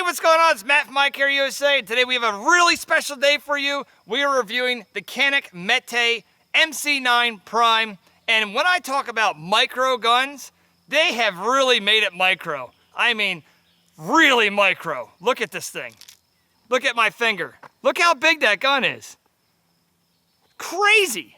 what's going on? It's Matt from Icarryusa, and today we have a really special day for you. We are reviewing the Canik Mete MC9 Prime, and when I talk about micro guns, they have really made it micro. I mean, really micro. Look at this thing. Look at my finger. Look how big that gun is. Crazy.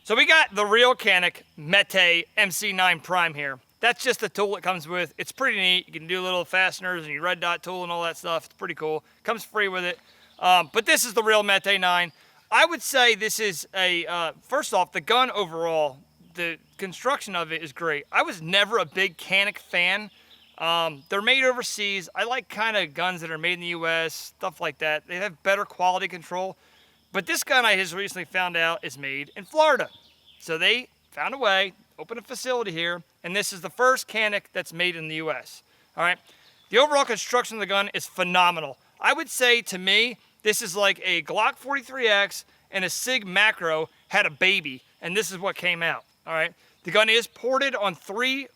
So we got the real Canik Mete MC9 Prime here. That's just the tool it comes with. It's pretty neat. You can do little fasteners and your red dot tool and all that stuff. It's pretty cool. Comes free with it. But this is the real Mete 9. I would say this is a, first off, the gun overall, the construction of it is great. I was never a big Canik fan. They're made overseas. I like kind of guns that are made in the US, stuff like that. They have better quality control. But this gun I just recently found out is made in Florida. So they found a way, opened a facility here, and this is the first Canik that's made in the US. All right. The overall construction of the gun is phenomenal. I would say to me, this is like a Glock 43X and a SIG Macro had a baby, and this is what came out. All right. The gun is ported on three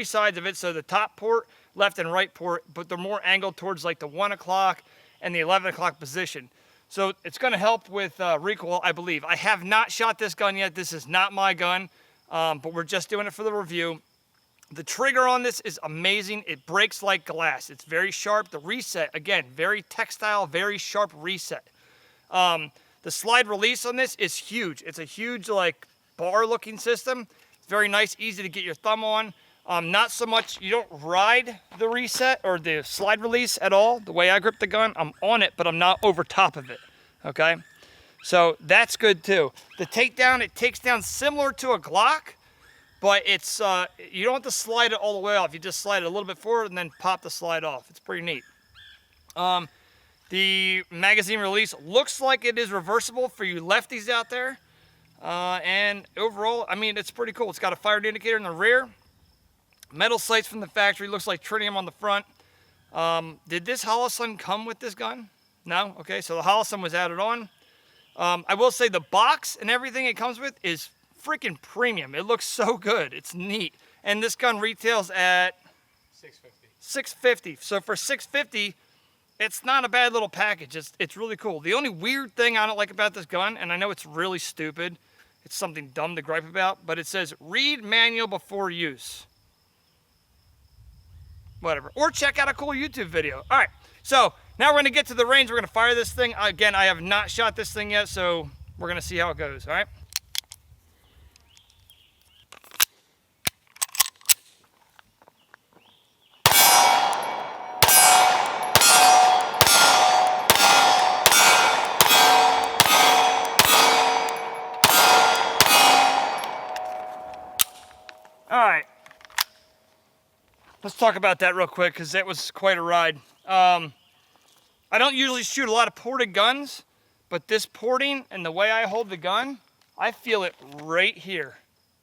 sides of it, so the top port, left and right port, but they're more angled towards like the 1 o'clock and the 11 o'clock position. So it's going to help with recoil, I believe. I have not shot this gun yet. This is not my gun, but we're just doing it for the review. The trigger on this is amazing. It breaks like glass. It's very sharp. The reset, again, very textile, very sharp reset. The slide release on this is huge. It's a huge, like, bar-looking system. It's very nice, easy to get your thumb on. Not so much, you don't ride the reset or the slide release at all. The way I grip the gun, I'm on it, but I'm not over top of it, okay? So that's good too. The takedown, it takes down similar to a Glock, but it's, you don't have to slide it all the way off. You just slide it a little bit forward and then pop the slide off. It's pretty neat. The magazine release looks like it is reversible for you lefties out there. And overall, I mean, it's pretty cool. It's got a fire indicator in the rear. Metal sights from the factory, looks like tritium on the front. Did this Holosun come with this gun? No? Okay, so the Holosun was added on. I will say the box and everything it comes with is freaking premium. It looks so good. It's neat. And this gun retails at $650. So for $650, it's not a bad little package. It's really cool. The only weird thing I don't like about this gun, and I know it's really stupid, it's something dumb to gripe about, but it says read manual before use. Whatever, or check out a cool YouTube video. All right, so now we're gonna get to the range. We're gonna fire this thing. Again, I have not shot this thing yet, so we're gonna see how it goes, all right? All right. Let's talk about that real quick because that was quite a ride. I don't usually shoot a lot of ported guns, but this porting and the way I hold the gun, I feel it right here.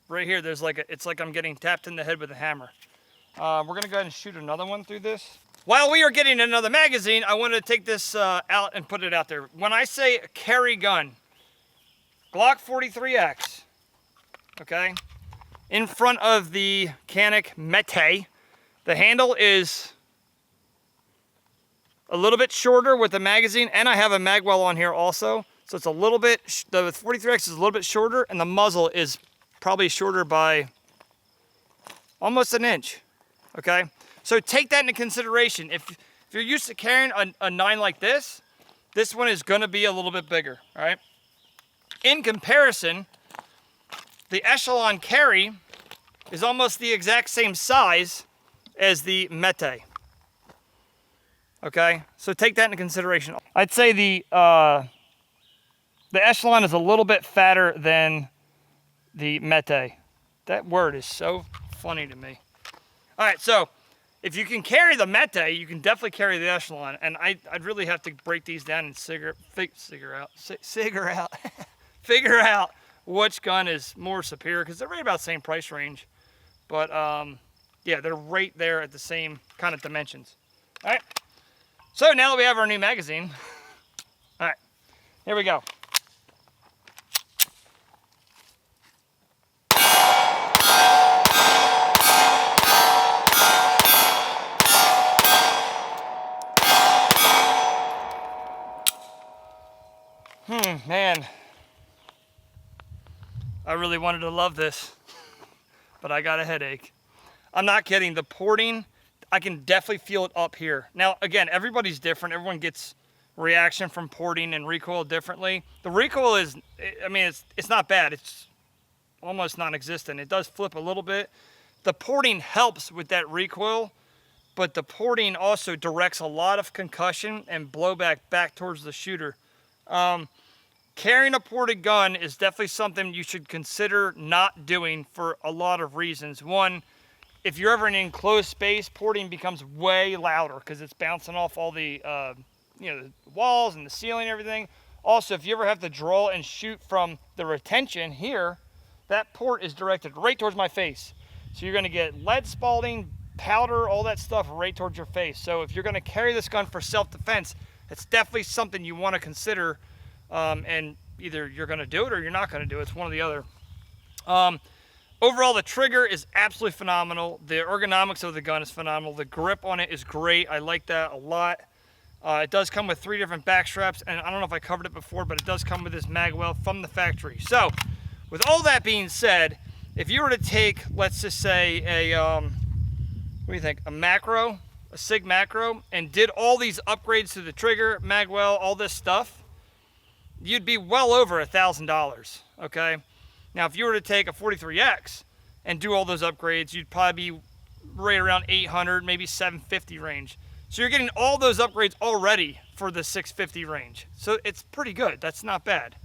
Right here, there's like it's like I'm getting tapped in the head with a hammer. We're gonna go ahead and shoot another one through this. While we are getting another magazine, I wanted to take this out and put it out there. When I say carry gun, Glock 43X, okay? In front of the Canik Mete. The handle is a little bit shorter with the magazine, and I have a magwell on here also. So it's a little bit, the 43X is a little bit shorter, and the muzzle is probably shorter by almost an inch, okay? So take that into consideration. If you're used to carrying a 9 like this one is gonna be a little bit bigger, all right? In comparison, the Echelon carry is almost the exact same size as the Mete. Okay, so take that into consideration. I'd say the Echelon is a little bit fatter than the Mete. That word is so funny to me. All right, so if you can carry the Mete, you can definitely carry the Echelon, and I'd really have to break these down and figure out which gun is more superior, because they're right about the same price range. But yeah, they're right there at the same kind of dimensions. All right, so now that we have our new magazine, all right, here we go. man, I really wanted to love this, but I got a headache. I'm not kidding. The porting, I can definitely feel it up here. Now, again, everybody's different. Everyone gets reaction from porting and recoil differently. The recoil is, I mean, it's not bad. It's almost non-existent. It does flip a little bit. The porting helps with that recoil, but the porting also directs a lot of concussion and blowback back towards the shooter. Carrying a ported gun is definitely something you should consider not doing for a lot of reasons. One, if you're ever in an enclosed space, porting becomes way louder because it's bouncing off all the the walls and the ceiling and everything. Also, if you ever have to draw and shoot from the retention here, that port is directed right towards my face. So you're going to get lead spalling, powder, all that stuff right towards your face. So if you're going to carry this gun for self-defense, it's definitely something you want to consider, and either you're going to do it or you're not going to do it. It's one or the other. Overall, the trigger is absolutely phenomenal. The ergonomics of the gun is phenomenal. The grip on it is great. I like that a lot. It does come with 3 different back straps, and I don't know if I covered it before, but it does come with this mag well from the factory. So, with all that being said, if you were to take, let's just say, what do you think, a SIG macro, and did all these upgrades to the trigger, mag well, all this stuff, you'd be well over $1,000, okay? Now, if you were to take a 43X and do all those upgrades, you'd probably be right around 800, maybe 750 range. So you're getting all those upgrades already for the 650 range. So it's pretty good. That's not bad.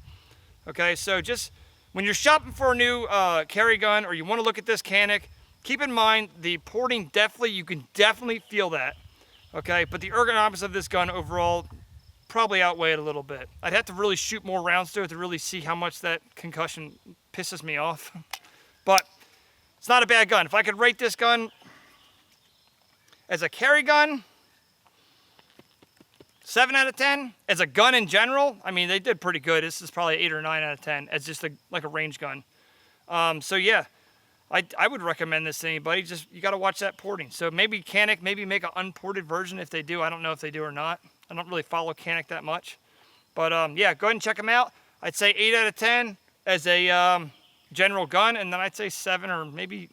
Okay, so just when you're shopping for a new carry gun, or you want to look at this Canik, keep in mind the porting you can definitely feel that. Okay, but the ergonomics of this gun overall probably outweigh it a little bit. I'd have to really shoot more rounds to it to really see how much that concussion pisses me off. But it's not a bad gun. If I could rate this gun as a carry gun, 7 out of 10. As a gun in general, I mean, they did pretty good. This is probably 8 or 9 out of 10 as just like a range gun. So yeah, I would recommend this to anybody. Just, you got to watch that porting. So maybe Canik, maybe make an unported version if they do. I don't know if they do or not. I don't really follow Canik that much. But yeah, go ahead and check them out. I'd say 8 out of 10 as a general gun, and then I'd say 7 or maybe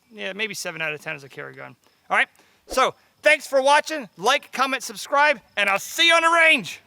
7 out of 10 as a carry gun. All right, so thanks for watching. Like, comment, subscribe, and I'll see you on the range.